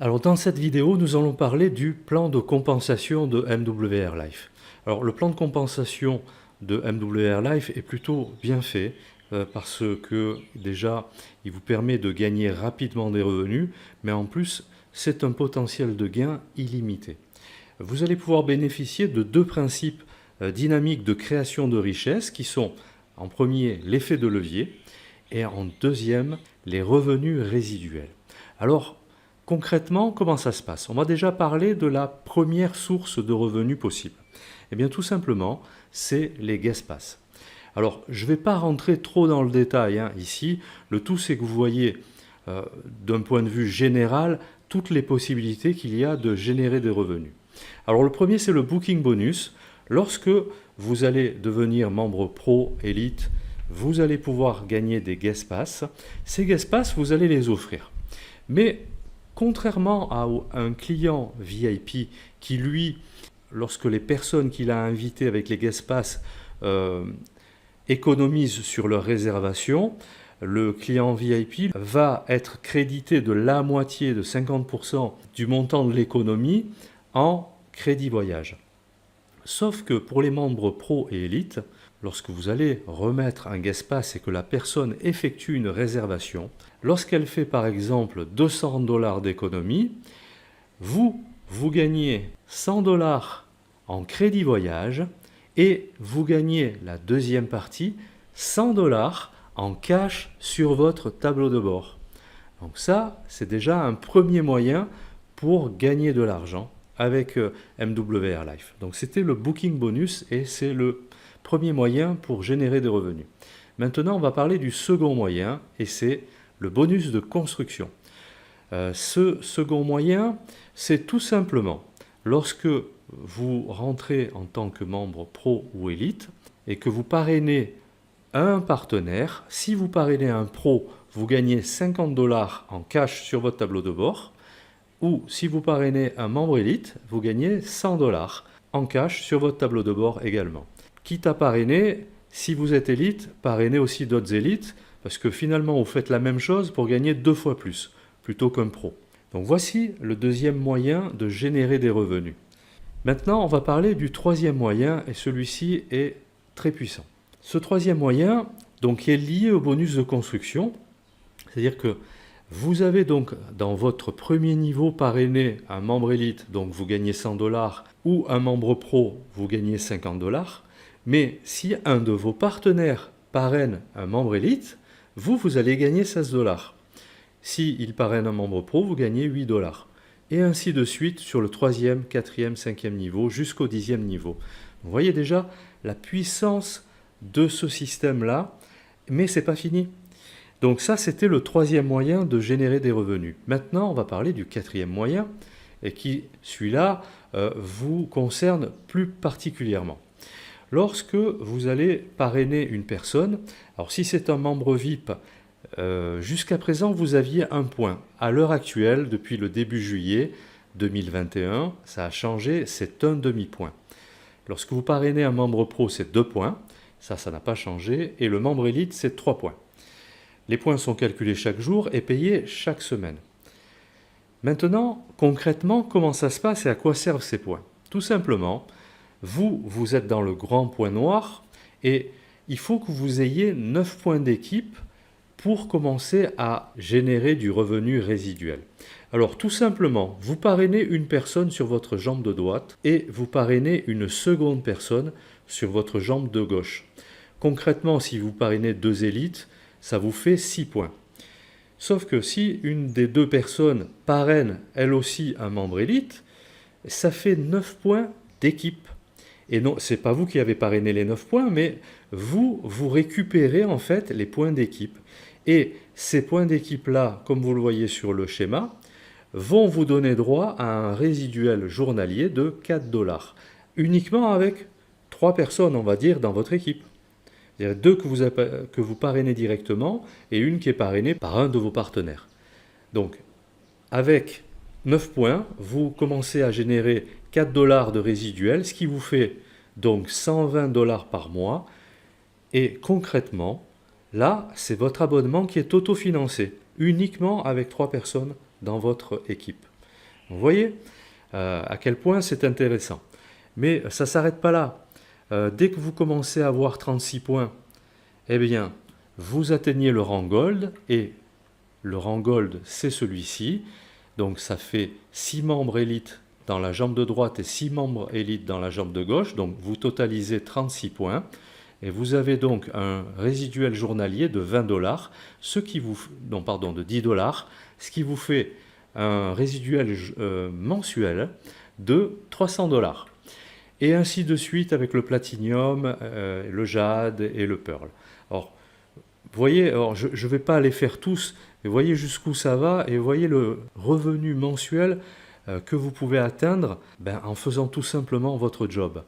Alors dans cette vidéo, nous allons parler du plan de compensation de MWR Life. Alors le plan de compensation de MWR Life est plutôt bien fait parce que déjà il vous permet de gagner rapidement des revenus, mais en plus c'est un potentiel de gain illimité. Vous allez pouvoir bénéficier de deux principes dynamiques de création de richesse qui sont en premier l'effet de levier et en deuxième les revenus résiduels. Alors concrètement, comment ça se passe? On va déjà parler de la première source de revenus possible. Eh bien tout simplement, c'est les guest pass. Alors je ne vais pas rentrer trop dans le détail ici, le tout c'est que vous voyez d'un point de vue général toutes les possibilités qu'il y a de générer des revenus. Alors le premier c'est le booking bonus. Lorsque vous allez devenir membre pro, élite, vous allez pouvoir gagner des guest pass. Ces guest pass, vous allez les offrir. Mais contrairement à un client VIP qui, lui, lorsque les personnes qu'il a invitées avec les guest pass économisent sur leur réservation, le client VIP va être crédité de la moitié de 50% du montant de l'économie en crédit voyage. Sauf que pour les membres pro et élite, lorsque vous allez remettre un guest pass et que la personne effectue une réservation, lorsqu'elle fait par exemple 200 $ d'économie, vous gagnez 100 $ en crédit voyage et vous gagnez la deuxième partie, 100 $ en cash sur votre tableau de bord. Donc ça, c'est déjà un premier moyen pour gagner de l'argent avec MWR Life. Donc c'était le booking bonus et c'est le premier moyen pour générer des revenus. Maintenant, on va parler du second moyen et c'est le bonus de construction. Ce second moyen, c'est tout simplement lorsque vous rentrez en tant que membre pro ou élite et que vous parrainez un partenaire. Si vous parrainez un pro, vous gagnez 50 $ en cash sur votre tableau de bord. Ou si vous parrainez un membre élite, vous gagnez 100 $ en cash sur votre tableau de bord également. Quitte à parrainer, si vous êtes élite, parrainez aussi d'autres élites, parce que finalement vous faites la même chose pour gagner 2 fois plus, plutôt qu'un pro. Donc voici le deuxième moyen de générer des revenus. Maintenant, on va parler du troisième moyen, et celui-ci est très puissant. Ce troisième moyen donc, est lié au bonus de construction, c'est-à-dire que vous avez donc dans votre premier niveau parrainé un membre élite, donc vous gagnez 100 $, ou un membre pro, vous gagnez 50 $. Mais si un de vos partenaires parraine un membre élite, vous allez gagner 16 $. S'il parraine un membre pro, vous gagnez 8 $. Et ainsi de suite sur le 3e, 4e, 5e niveau jusqu'au 10e niveau. Vous voyez déjà la puissance de ce système-là, mais ce n'est pas fini. Donc ça, c'était le troisième moyen de générer des revenus. Maintenant, on va parler du quatrième moyen, et qui, celui-là, vous concerne plus particulièrement. Lorsque vous allez parrainer une personne, alors si c'est un membre VIP, jusqu'à présent, vous aviez un point. À l'heure actuelle, depuis le début juillet 2021, ça a changé, c'est un demi-point. Lorsque vous parrainez un membre pro, c'est 2 points. Ça n'a pas changé. Et le membre élite, c'est 3 points. Les points sont calculés chaque jour et payés chaque semaine. Maintenant, concrètement, comment ça se passe et à quoi servent ces points? Tout simplement, vous êtes dans le grand point noir et il faut que vous ayez 9 points d'équipe pour commencer à générer du revenu résiduel. Alors tout simplement, vous parrainez une personne sur votre jambe de droite et vous parrainez une seconde personne sur votre jambe de gauche. Concrètement, si vous parrainez 2 élites, ça vous fait 6 points. Sauf que si une des 2 personnes parraine elle aussi un membre élite, ça fait 9 points d'équipe. Et non, ce n'est pas vous qui avez parrainé les 9 points, mais vous récupérez en fait les points d'équipe. Et ces points d'équipe-là, comme vous le voyez sur le schéma, vont vous donner droit à un résiduel journalier de 4 $. Uniquement avec 3 personnes, on va dire, dans votre équipe. Il y a 2 que vous parrainez directement et une qui est parrainée par un de vos partenaires. Donc, avec 9 points, vous commencez à générer 4 $ de résiduel, ce qui vous fait donc 120 $ par mois. Et concrètement, là, c'est votre abonnement qui est autofinancé, uniquement avec 3 personnes dans votre équipe. Vous voyez à quel point c'est intéressant. Mais ça ne s'arrête pas là. Dès que vous commencez à avoir 36 points, eh bien, vous atteignez le rang Gold, et le rang Gold, c'est celui-ci. Donc ça fait 6 membres élites dans la jambe de droite et 6 membres élites dans la jambe de gauche. Donc vous totalisez 36 points. Et vous avez donc un résiduel journalier de 20 $, de 10 $, ce qui vous fait un résiduel mensuel de 300 $. Et ainsi de suite avec le platinium, le jade et le pearl. Alors, vous voyez, je ne vais pas les faire tous, mais voyez jusqu'où ça va, et voyez le revenu mensuel que vous pouvez atteindre en faisant tout simplement votre job,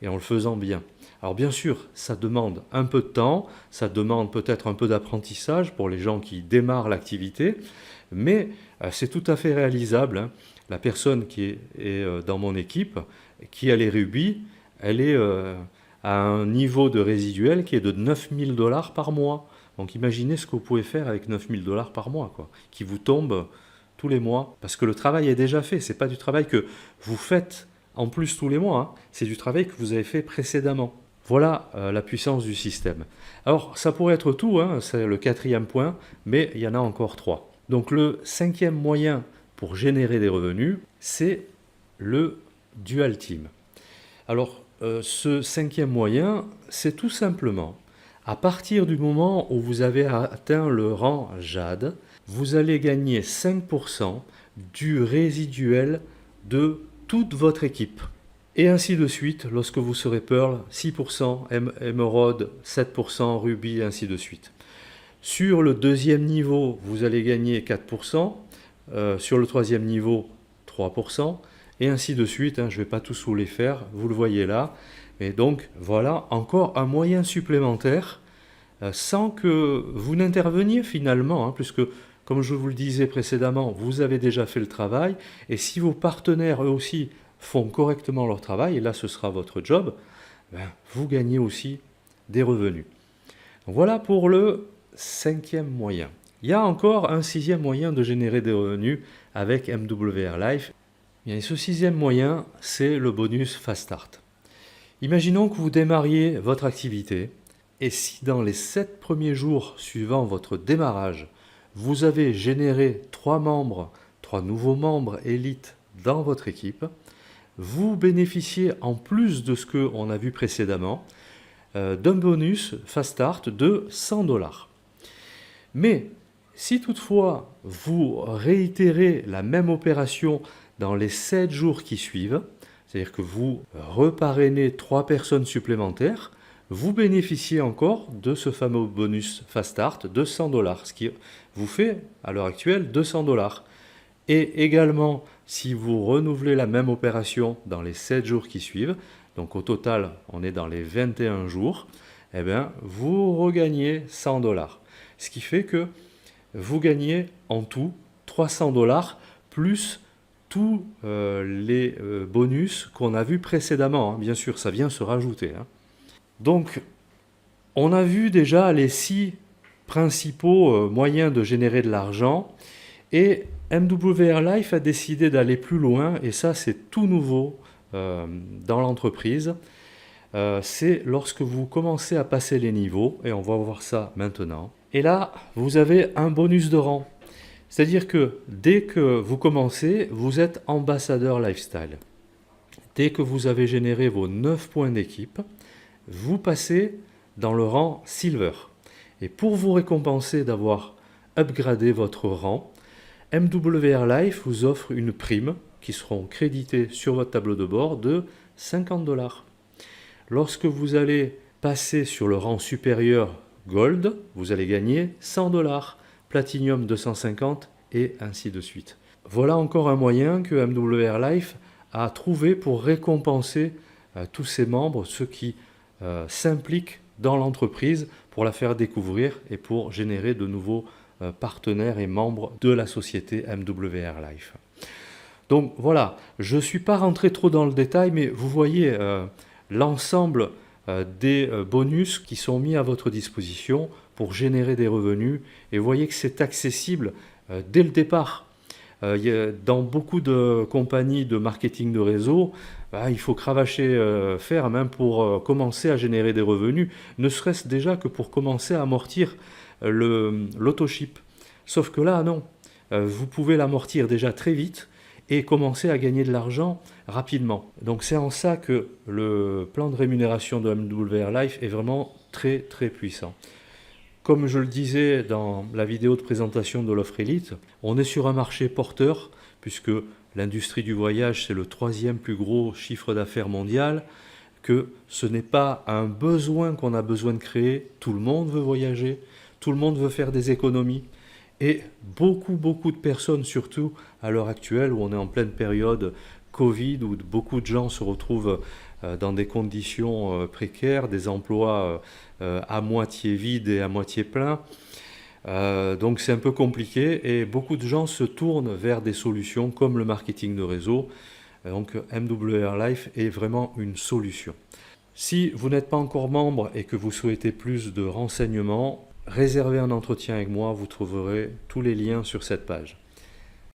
et en le faisant bien. Alors bien sûr, ça demande un peu de temps, ça demande peut-être un peu d'apprentissage pour les gens qui démarrent l'activité, mais c'est tout à fait réalisable, hein. La personne qui est dans mon équipe, qui a les rubis, elle est à un niveau de résiduel qui est de 9 000 $ par mois. Donc imaginez ce que vous pouvez faire avec 9 000 $ par mois, quoi, qui vous tombe tous les mois, parce que le travail est déjà fait. Ce n'est pas du travail que vous faites en plus tous les mois, hein. C'est du travail que vous avez fait précédemment. Voilà la puissance du système. Alors ça pourrait être tout, hein, c'est le 4e point, mais il y en a encore 3. Donc le 5e moyen pour générer des revenus, c'est le Dual Team. Alors ce 5e moyen, c'est tout simplement, à partir du moment où vous avez atteint le rang Jade, vous allez gagner 5% du résiduel de toute votre équipe. Et ainsi de suite, lorsque vous serez Pearl, 6%, Émeraude, 7%, Ruby, ainsi de suite. Sur le 2e niveau, vous allez gagner 4%, sur le 3e niveau, 3%, et ainsi de suite, hein, je ne vais pas tous vous les faire, vous le voyez là. Et donc, voilà encore un moyen supplémentaire, sans que vous n'interveniez finalement, hein, puisque, comme je vous le disais précédemment, vous avez déjà fait le travail, et si vos partenaires, eux aussi, font correctement leur travail, et là ce sera votre job, vous gagnez aussi des revenus. Donc voilà pour le 5e moyen. Il y a encore un 6e moyen de générer des revenus avec MWR Life. Et ce 6e moyen, c'est le bonus Fast Start. Imaginons que vous démarriez votre activité, et si dans les 7 premiers jours suivant votre démarrage, vous avez généré 3 nouveaux membres élites dans votre équipe, vous bénéficiez, en plus de ce qu'on a vu précédemment, d'un bonus Fast Start de 100 $. Mais si toutefois vous réitérez la même opération dans les 7 jours qui suivent, c'est-à-dire que vous reparrainez 3 personnes supplémentaires, vous bénéficiez encore de ce fameux bonus Fast Start de 100 $, ce qui vous fait à l'heure actuelle 200 $. Et également, si vous renouvelez la même opération dans les 7 jours qui suivent, donc au total, on est dans les 21 jours, eh bien, vous regagnez 100 $. Ce qui fait que vous gagnez en tout 300 $ plus tous les bonus qu'on a vus précédemment, hein. Bien sûr, ça vient se rajouter, hein. Donc, on a vu déjà les 6 principaux moyens de générer de l'argent, et MWR Life a décidé d'aller plus loin, et ça c'est tout nouveau dans l'entreprise. C'est lorsque vous commencez à passer les niveaux, et on va voir ça maintenant. Et là, vous avez un bonus de rang. C'est-à-dire que dès que vous commencez, vous êtes ambassadeur lifestyle. Dès que vous avez généré vos 9 points d'équipe, vous passez dans le rang Silver. Et pour vous récompenser d'avoir upgradé votre rang, MWR Life vous offre une prime qui seront créditées sur votre tableau de bord de 50 $. Lorsque vous allez passer sur le rang supérieur Gold, vous allez gagner 100 $, Platinum 250 et ainsi de suite. Voilà encore un moyen que MWR Life a trouvé pour récompenser tous ses membres, ceux qui s'impliquent dans l'entreprise pour la faire découvrir et pour générer de nouveaux partenaires et membres de la société MWR Life. Donc voilà, je ne suis pas rentré trop dans le détail, mais vous voyez l'ensemble des bonus qui sont mis à votre disposition pour générer des revenus, et vous voyez que c'est accessible dès le départ. Dans beaucoup de compagnies de marketing de réseau, il faut cravacher ferme hein, pour commencer à générer des revenus, ne serait-ce déjà que pour commencer à amortir l'autoship. Sauf que là, non. Vous pouvez l'amortir déjà très vite et commencer à gagner de l'argent rapidement. Donc c'est en ça que le plan de rémunération de MWR Life est vraiment très très puissant. Comme je le disais dans la vidéo de présentation de l'offre Elite, on est sur un marché porteur puisque l'industrie du voyage c'est le 3e plus gros chiffre d'affaires mondial, que ce n'est pas un besoin qu'on a besoin de créer, tout le monde veut voyager, tout le monde veut faire des économies. Et beaucoup de personnes, surtout à l'heure actuelle où on est en pleine période Covid, où beaucoup de gens se retrouvent dans des conditions précaires, des emplois à moitié vides et à moitié pleins. Donc c'est un peu compliqué et beaucoup de gens se tournent vers des solutions comme le marketing de réseau. Donc MWR Life est vraiment une solution. Si vous n'êtes pas encore membre et que vous souhaitez plus de renseignements, réservez un entretien avec moi, vous trouverez tous les liens sur cette page.